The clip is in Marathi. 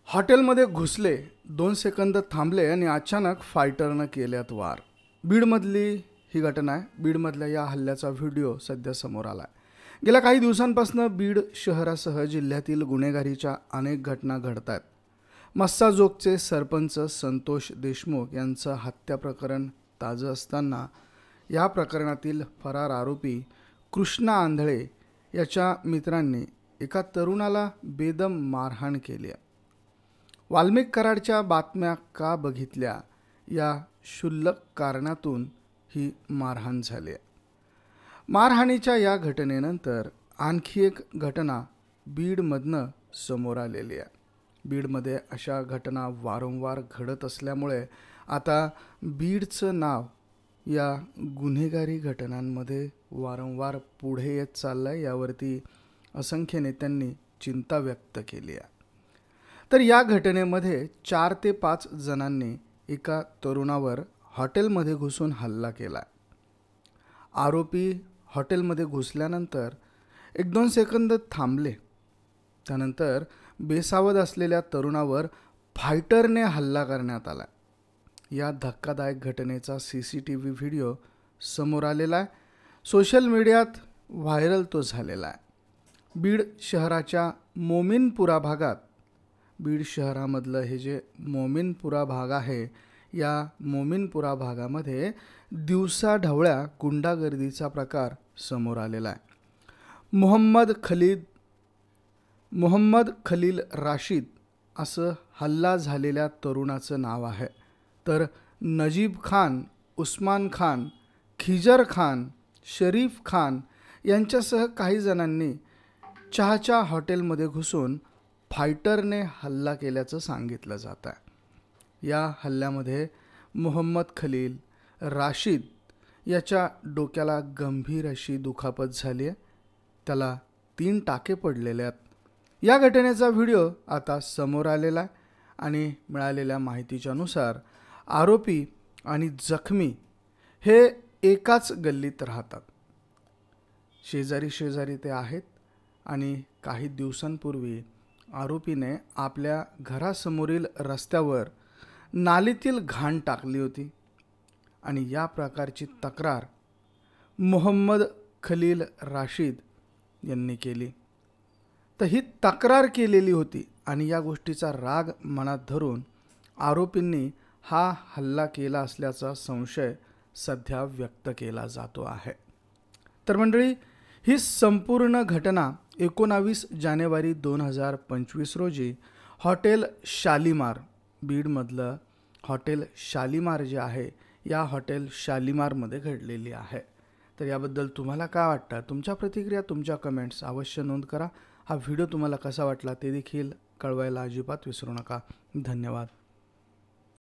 हॉटेलमध्ये घुसले, 2 सेकंद थांबले आणि अचानक फायटरनं केल्यात वार. बीडमधली ही घटना आहे. बीडमधल्या या हल्ल्याचा व्हिडिओ सध्या समोर आला आहे. गेल्या काही दिवसांपासून बीड शहरासह जिल्ह्यातील गुन्हेगारीच्या अनेक घटना घडत आहेत. मस्साजोगचे सरपंच संतोष देशमुख यांचं हत्या प्रकरण ताजं असताना या प्रकरणातील फरार आरोपी कृष्णा आंधळे याच्या मित्रांनी एका तरुणाला बेदम मारहाण केली आहे. वाल्मिक कराडच्या बातम्या का बघितल्या या क्षुल्लक कारणातून ही मारहाण झाली आहे. मारहाणीच्या या घटनेनंतर आणखी एक घटना बीडमधनं समोर आलेली आहे. बीडमध्ये अशा घटना वारंवार घडत असल्यामुळे आता बीडचं नाव या गुन्हेगारी घटनांमध्ये वारंवार पुढे येत चाललं आहे. यावरती असंख्य नेत्यांनी चिंता व्यक्त केली आहे. तर या घटनेमध्ये 4 ते 5 जणांनी एका तरुणावर हॉटेलमध्ये घुसून हल्ला केला. आरोपी हॉटेलमध्ये घुसल्यानंतर 1-2 सेकंद थांबले. त्यानंतर बेसावध असलेल्या तरुणावर फायटरने हल्ला करण्यात आला. या धक्कादायक घटनेचा CCTV व्हिडिओ समोर आलेला आहे. सोशल मीडियात व्हायरल तो झालेला आहे. बीड शहराच्या मोमीनपुरा भागात, बीड शहरामधलं हे जे मोमीनपुरा भाग आहे, या मोमीनपुरा भागामध्ये दिवसाढवळ्या गुंडागर्दीचा प्रकार समोर आलेला आहे. मोहम्मद खलील राशीद असं हल्ला झालेल्या तरुणाचं नाव आहे. तर नजीब खान, उस्मान खान, खिजर खान, शरीफ खान यांच्यासह काही जणांनी चहाच्या हॉटेलमध्ये घुसून फायटरने हल्ला केल्याचं सांगितलं जात आहे. या हल्ल्यामध्ये मोहम्मद खलील राशीद याच्या डोक्याला गंभीर अशी दुखापत झाली आहे. त्याला 3 टाके पडलेले आहेत. या घटनेचा व्हिडिओ आता समोर आलेला आहे आणि मिळालेल्या माहितीच्यानुसार आरोपी आणि जखमी हे एकाच गल्लीत राहतात. शेजारी ते आहेत आणि काही दिवसांपूर्वी आरोपीने आपल्या घरासमोरील रस्त्यावर नालीतील घाण टाकली होती आणि या प्रकारची तक्रार मोहम्मद खलील राशीद यांनी केली. तर ही तक्रार केलेली होती आणि या गोष्टीचा राग मनात धरून आरोपींनी हा हल्ला केला असल्याचा संशय सध्या व्यक्त केला जातो आहे. तर मंडळी, ही संपूर्ण घटना 19 जानेवारी 2025 रोजी हॉटेल शालीमार, बीडमधलं हॉटेल शालीमार जे आहे, या हॉटेल शालीमारमध्ये घडलेली आहे. तर याबद्दल तुम्हाला काय वाटतं? तुमच्या प्रतिक्रिया, तुमच्या कमेंट्स अवश्य नोंद करा. हा व्हिडिओ तुम्हाला कसा वाटला ते देखील कळवायला अजिबात विसरू नका. धन्यवाद.